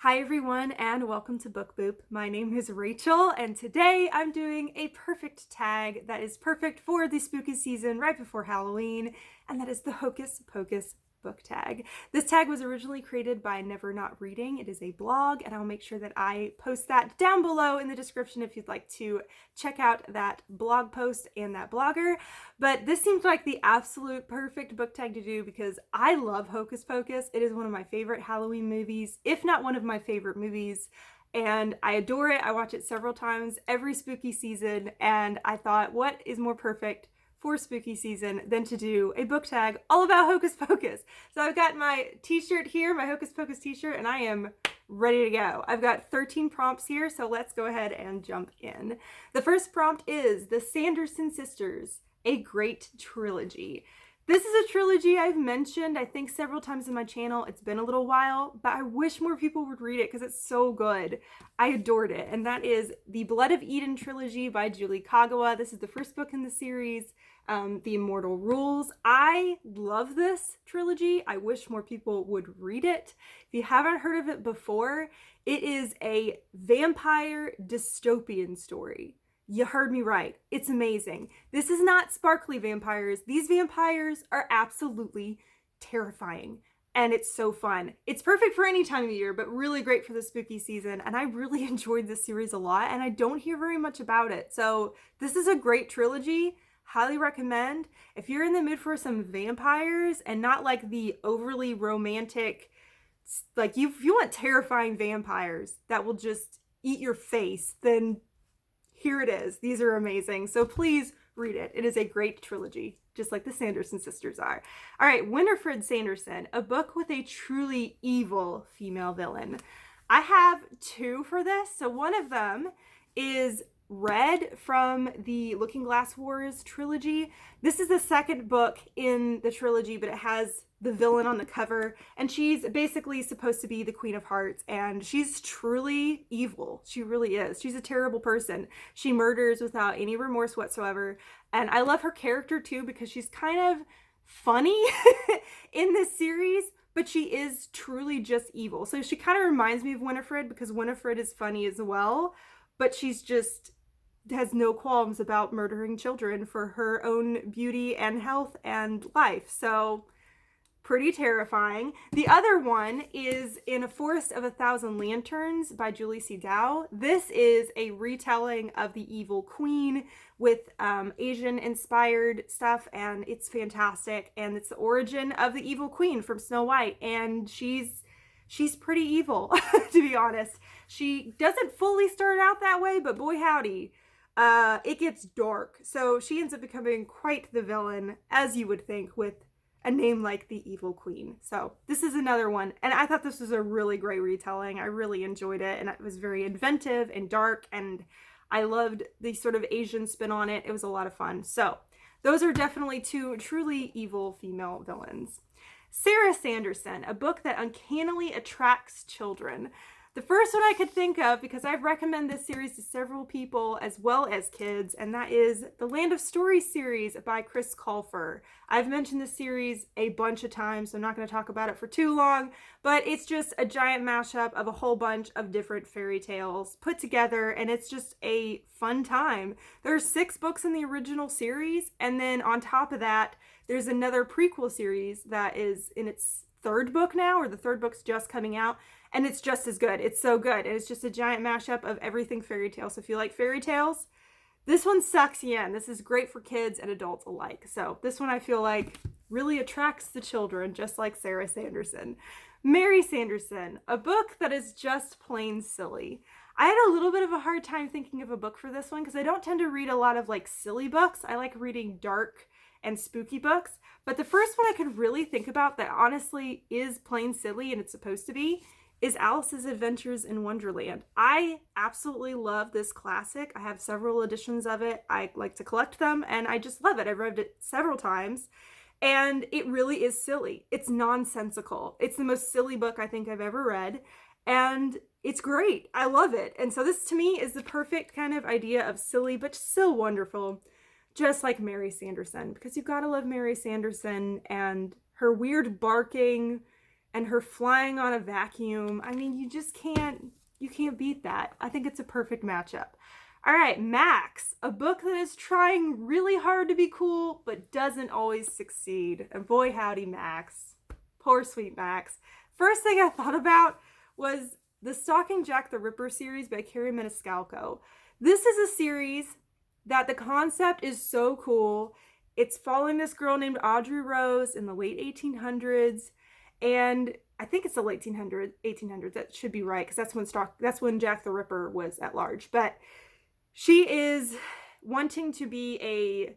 Hi everyone and welcome to Book Boop. My name is Rachel and today I'm doing a perfect tag that is perfect for the spooky season right before Halloween, and that is the Hocus Pocus book tag. This tag was originally created by Never Not Reading. It is a blog and I'll make sure that I post that down below in the description if you'd like to check out that blog post and that blogger. But this seemed like the absolute perfect book tag to do because I love Hocus Pocus. It is one of my favorite Halloween movies, if not one of my favorite movies. And I adore it. I watch it several times every spooky season, and I thought, what is more perfect for spooky season than to do a book tag all about Hocus Pocus. So I've got my t-shirt here, my Hocus Pocus t-shirt, and I am ready to go. I've got 13 prompts here, so let's go ahead and jump in. The first prompt is the Sanderson Sisters, a great trilogy. This is a trilogy I've mentioned, I think, several times in my channel. It's been a little while, but I wish more people would read it because it's so good. I adored it, and that is the Blood of Eden trilogy by Julie Kagawa. This is the first book in the series, The Immortal Rules. I love this trilogy. I wish more people would read it. If you haven't heard of it before, it is a vampire dystopian story. You heard me right. It's amazing. This is not sparkly vampires. These vampires are absolutely terrifying. And it's so fun. It's perfect for any time of year, but really great for the spooky season. And I really enjoyed this series a lot, and I don't hear very much about it. So this is a great trilogy. Highly recommend. If you're in the mood for some vampires and not like the overly romantic, like if you want terrifying vampires that will just eat your face, then here it is. These are amazing. So please read it. It is a great trilogy, just like the Sanderson sisters are. All right, Winifred Sanderson, a book with a truly evil female villain. I have two for this. So one of them is Red from the Looking Glass Wars trilogy. This is the second book in the trilogy, but it has the villain on the cover, and she's basically supposed to be the Queen of Hearts, and she's truly evil. She really is. She's a terrible person. She murders without any remorse whatsoever, and I love her character too because she's kind of funny in this series, but she is truly just evil. So she kind of reminds me of Winifred because Winifred is funny as well, but she's just has no qualms about murdering children for her own beauty and health and life. So pretty terrifying. The other one is In a Forest of 1,000 Lanterns by Julie C. Dow. This is a retelling of the Evil Queen with Asian inspired stuff, and it's fantastic. And it's the origin of the Evil Queen from Snow White, and she's pretty evil, to be honest. She doesn't fully start out that way, but boy howdy, it gets dark. So she ends up becoming quite the villain, as you would think, with a name like the Evil Queen. So this is another one, and I thought this was a really great retelling. I really enjoyed it, and it was very inventive and dark, and I loved the sort of Asian spin on it. It was a lot of fun. So those are definitely two truly evil female villains. Sarah Sanderson, a book that uncannily attracts children. The first one I could think of, because I've recommended this series to several people as well as kids, and that is the Land of Stories series by Chris Colfer. I've mentioned this series a bunch of times, so I'm not going to talk about it for too long, but it's just a giant mashup of a whole bunch of different fairy tales put together, and it's just a fun time. There are 6 books in the original series, and then on top of that, there's another prequel series that is in its 3rd book now, or the 3rd book's just coming out, and it's just as good. It's so good. And it's just a giant mashup of everything fairy tale. So if you like fairy tales, this one sucks you in. This is great for kids and adults alike. So this one I feel like really attracts the children, just like Sarah Sanderson. Mary Sanderson, a book that is just plain silly. I had a little bit of a hard time thinking of a book for this one because I don't tend to read a lot of like silly books. I like reading dark and spooky books. But the first one I could really think about that honestly is plain silly, and it's supposed to be, is Alice's Adventures in Wonderland. I absolutely love this classic. I have several editions of it. I like to collect them, and I just love it. I've read it several times, and it really is silly. It's nonsensical. It's the most silly book I think I've ever read, and it's great. I love it. And so this, to me, is the perfect kind of idea of silly, but still wonderful, just like Mary Sanderson, because you've got to love Mary Sanderson and her weird barking, and her flying on a vacuum. I mean, you can't beat that. I think it's a perfect matchup. All right, Max, a book that is trying really hard to be cool, but doesn't always succeed. And boy, howdy, Max. Poor sweet Max. First thing I thought about was the Stalking Jack the Ripper series by Carrie Maniscalco. This is a series that the concept is so cool. It's following this girl named Audrey Rose in the late 1800s, and I think it's the late 1800s. That should be right, because that's when Jack the Ripper was at large. But she is wanting to be a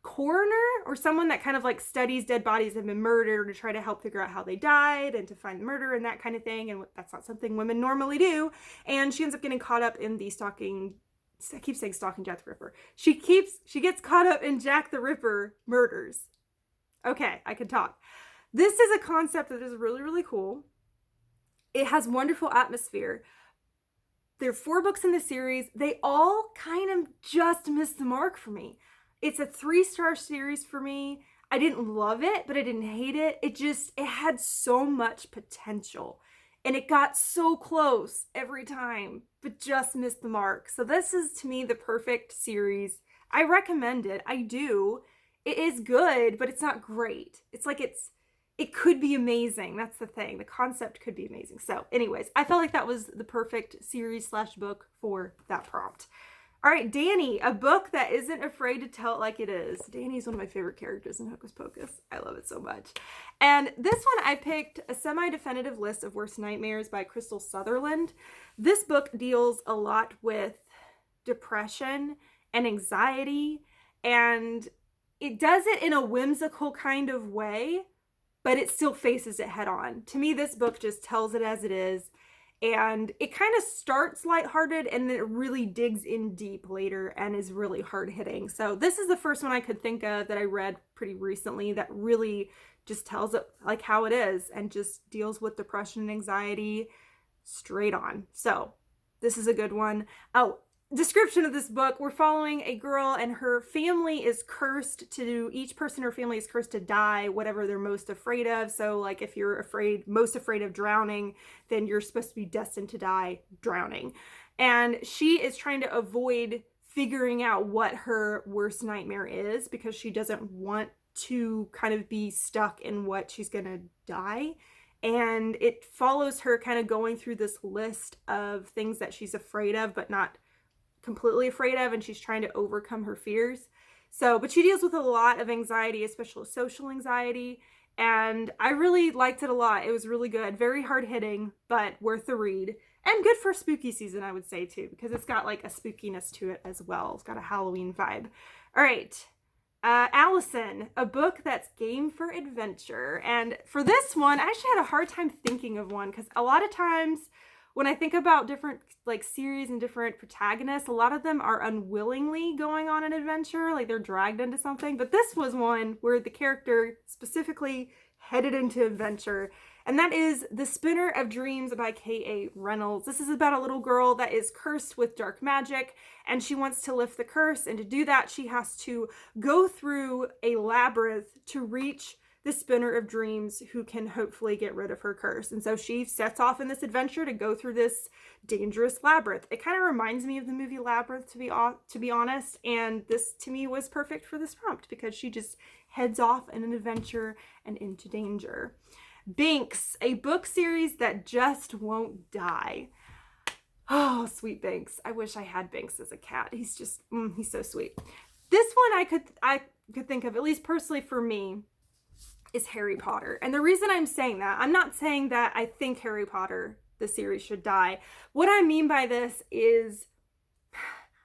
coroner or someone that kind of like studies dead bodies that have been murdered to try to help figure out how they died and to find the murder and that kind of thing. And that's not something women normally do. And she ends up getting caught up in the stalking. I keep saying Stalking Jack the Ripper. She gets caught up in Jack the Ripper murders. Okay, I can talk. This is a concept that is really, really cool. It has wonderful atmosphere. There are 4 books in the series. They all kind of just missed the mark for me. It's a 3-star series for me. I didn't love it, but I didn't hate it. It had so much potential. And it got so close every time, but just missed the mark. So this is, to me, the perfect series. I recommend it. I do. It is good, but it's not great. It could be amazing. That's the thing. The concept could be amazing. So anyways, I felt like that was the perfect series/book for that prompt. All right, Dani, a book that isn't afraid to tell it like it is. Dani is one of my favorite characters in Hocus Pocus. I love it so much. And this one, I picked A Semi-Definitive List of Worst Nightmares by Crystal Sutherland. This book deals a lot with depression and anxiety, and it does it in a whimsical kind of way, but it still faces it head on. To me, this book just tells it as it is. And it kind of starts lighthearted and then it really digs in deep later and is really hard hitting. So this is the first one I could think of that I read pretty recently that really just tells it like how it is and just deals with depression and anxiety straight on. So this is a good one. Oh, description of this book, we're following a girl and her family is cursed to, each person in her family is cursed to die whatever they're most afraid of. So like if you're most afraid of drowning, then you're supposed to be destined to die drowning. And she is trying to avoid figuring out what her worst nightmare is because she doesn't want to kind of be stuck in what she's gonna die. And it follows her kind of going through this list of things that she's afraid of but not completely afraid of, and she's trying to overcome her fears. So, but she deals with a lot of anxiety, especially social anxiety, and I really liked it a lot. It was really good, very hard hitting, but worth the read, and good for spooky season, I would say too, because it's got like a spookiness to it as well. It's got a Halloween vibe. All right, Allison, a book that's game for adventure, and for this one, I actually had a hard time thinking of one because a lot of times when I think about different like series and different protagonists, a lot of them are unwillingly going on an adventure, like they're dragged into something. But this was one where the character specifically headed into adventure, and that is The Spinner of Dreams by K.A. Reynolds. This is about a little girl that is cursed with dark magic, and she wants to lift the curse, and to do that, she has to go through a labyrinth to reach the Spinner of Dreams who can hopefully get rid of her curse. And so she sets off in this adventure to go through this dangerous labyrinth. It kind of reminds me of the movie Labyrinth, to be honest, and this to me was perfect for this prompt because she just heads off in an adventure and into danger. Binx, a book series that just won't die. Oh, sweet Binx. I wish I had Binx as a cat. He's just, he's so sweet. This one I could think of, at least personally for me, is Harry Potter. And the reason I'm saying that, I'm not saying that I think Harry Potter, the series, should die. What I mean by this is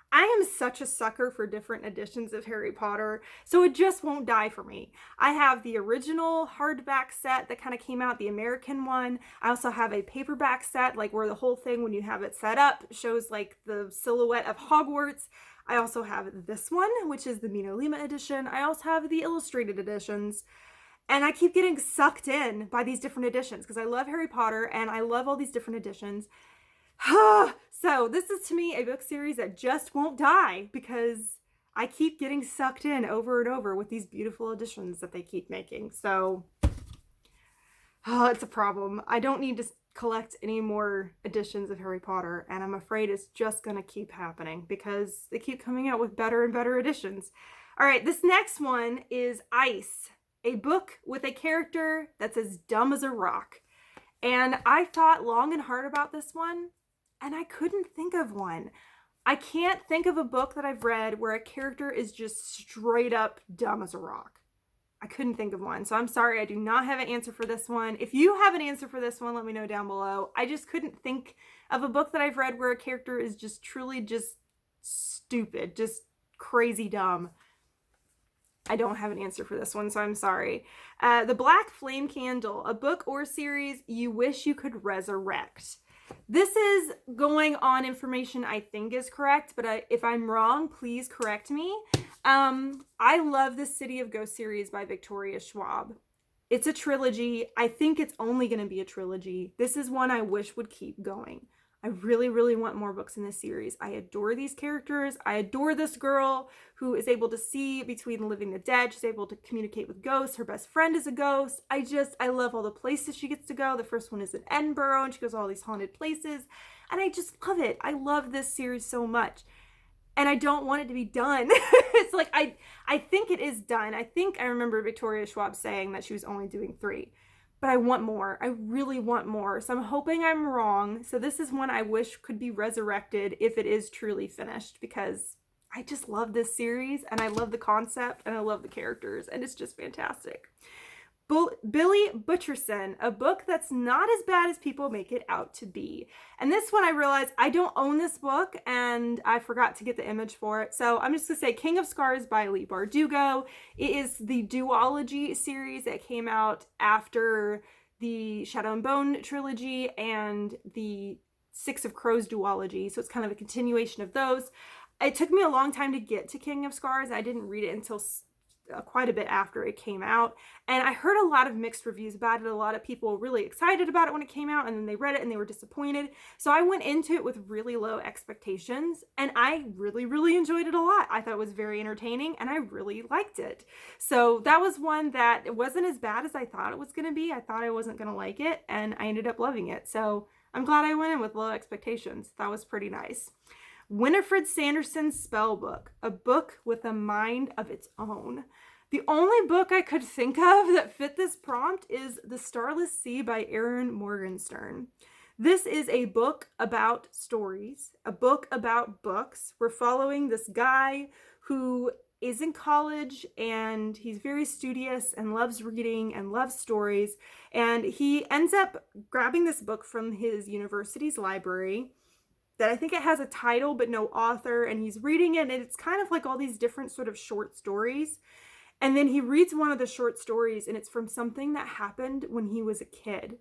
I am such a sucker for different editions of Harry Potter, so it just won't die for me. I have the original hardback set that kind of came out, the American one. I also have a paperback set, like where the whole thing, when you have it set up, shows like the silhouette of Hogwarts. I also have this one, which is the Mino Lima edition. I also have the illustrated editions. And I keep getting sucked in by these different editions because I love Harry Potter and I love all these different editions. So this is to me a book series that just won't die because I keep getting sucked in over and over with these beautiful editions that they keep making. So Oh, it's a problem. I don't need to collect any more editions of Harry Potter, and I'm afraid it's just gonna keep happening because they keep coming out with better and better editions. All right, this next one is Ice, a book with a character that's as dumb as a rock. And I thought long and hard about this one, and I couldn't think of one. I can't think of a book that I've read where a character is just straight up dumb as a rock. I couldn't think of one. So I'm sorry, I do not have an answer for this one. If you have an answer for this one, let me know down below. I just couldn't think of a book that I've read where a character is just truly just stupid, just crazy dumb. I don't have an answer for this one, so I'm sorry. The Black Flame Candle, a book or series you wish you could resurrect. This is going on information I think is correct, but if I'm wrong, please correct me. I love the City of Ghosts series by Victoria Schwab. It's a trilogy. I think it's only going to be a trilogy. This is one I wish would keep going. I really, really want more books in this series. I adore these characters. I adore this girl who is able to see between the living and the dead. She's able to communicate with ghosts. Her best friend is a ghost. I love all the places she gets to go. The first one is in Edinburgh, and she goes to all these haunted places. And I just love it. I love this series so much. And I don't want it to be done. It's like, I think it is done. I think I remember Victoria Schwab saying that she was only doing 3. But I want more. I really want more. So I'm hoping I'm wrong. So this is one I wish could be resurrected if it is truly finished, because I just love this series and I love the concept and I love the characters and it's just fantastic. Billy Butcherson, a book that's not as bad as people make it out to be. And this one I realized I don't own this book and I forgot to get the image for it. So I'm just going to say King of Scars by Leigh Bardugo. It is the duology series that came out after the Shadow and Bone trilogy and the Six of Crows duology. So it's kind of a continuation of those. It took me a long time to get to King of Scars. I didn't read it until quite a bit after it came out, and I heard a lot of mixed reviews about it. A lot of people were really excited about it when it came out, and then they read it and they were disappointed. So I went into it with really low expectations, and I really, really enjoyed it a lot. I thought it was very entertaining, and I really liked it. So that was one that it wasn't as bad as I thought it was going to be. I thought I wasn't going to like it, and I ended up loving it. So I'm glad I went in with low expectations. That was pretty nice. Winifred Sanderson's Spellbook, a book with a mind of its own. The only book I could think of that fit this prompt is The Starless Sea by Erin Morgenstern. This is a book about stories, a book about books. We're following this guy who is in college and he's very studious and loves reading and loves stories. And he ends up grabbing this book from his university's library that I think it has a title but no author, and he's reading it, and it's kind of like all these different sort of short stories. And then he reads one of the short stories, and it's from something that happened when he was a kid,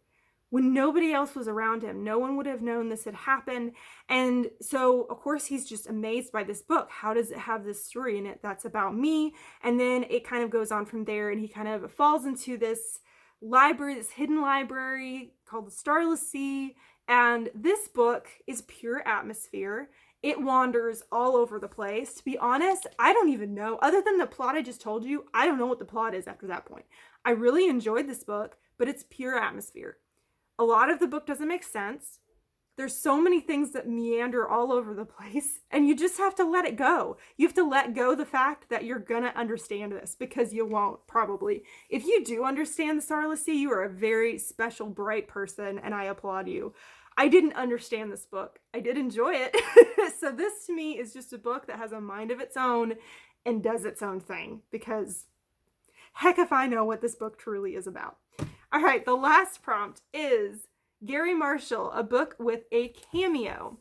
when nobody else was around him. No one would have known this had happened. And so, of course, he's just amazed by this book. How does it have this story in it that's about me? And then it kind of goes on from there, and he kind of falls into this library, this hidden library called the Starless Sea. And this book is pure atmosphere. It wanders all over the place. To be honest, I don't even know. Other than the plot I just told you, I don't know what the plot is after that point. I really enjoyed this book, but it's pure atmosphere. A lot of the book doesn't make sense. There's so many things that meander all over the place, and you just have to let it go. You have to let go the fact that you're gonna understand this, because you won't, probably. If you do understand the Starless Sea, you are a very special, bright person, and I applaud you. I didn't understand this book. I did enjoy it. So this to me is just a book that has a mind of its own and does its own thing, because heck if I know what this book truly is about. All right, the last prompt is Gary Marshall, a book with a cameo.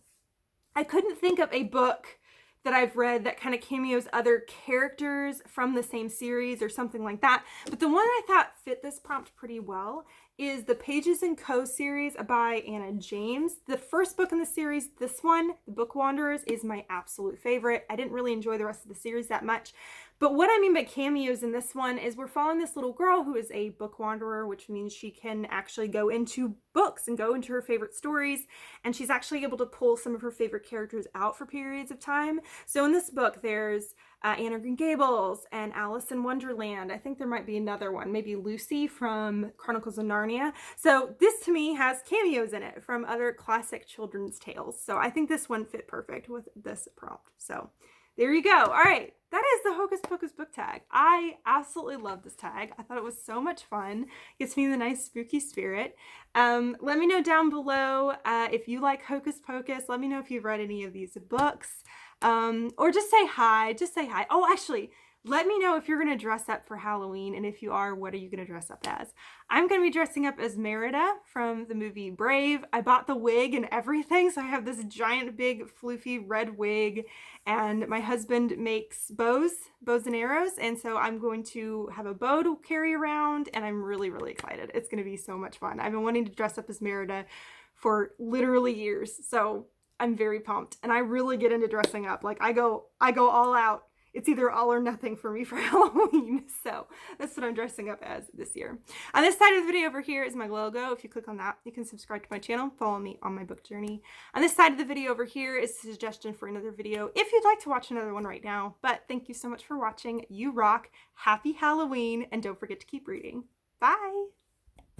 I couldn't think of a book that I've read that kind of cameos other characters from the same series or something like that. But the one I thought fit this prompt pretty well is the Pages & Co. series by Anna James. The first book in the series, this one, The Book Wanderers, is my absolute favorite. I didn't really enjoy the rest of the series that much. But what I mean by cameos in this one is we're following this little girl who is a book wanderer, which means she can actually go into books and go into her favorite stories. And she's actually able to pull some of her favorite characters out for periods of time. So in this book, there's Anne of Green Gables and Alice in Wonderland. I think there might be another one, maybe Lucy from Chronicles of Narnia. So this to me has cameos in it from other classic children's tales. So I think this one fit perfect with this prompt. So there you go. All right, that is the Hocus Pocus book tag. I absolutely love this tag. I thought it was so much fun. Gets me in the nice spooky spirit. Let me know down below if you like Hocus Pocus. Let me know if you've read any of these books. Or just say hi. Just say hi. Oh, actually, let me know if you're going to dress up for Halloween, and if you are, what are you going to dress up as? I'm going to be dressing up as Merida from the movie Brave. I bought the wig and everything, so I have this giant, big, floofy red wig, and my husband makes bows and arrows, and so I'm going to have a bow to carry around, and I'm really, really excited. It's going to be so much fun. I've been wanting to dress up as Merida for literally years, so I'm very pumped, and I really get into dressing up. Like, I go all out. It's either all or nothing for me for Halloween. So that's what I'm dressing up as this year. On this side of the video over here is my logo. If you click on that, you can subscribe to my channel, follow me on my book journey. On this side of the video over here is a suggestion for another video if you'd like to watch another one right now. But thank you so much for watching. You rock. Happy Halloween, and don't forget to keep reading. Bye.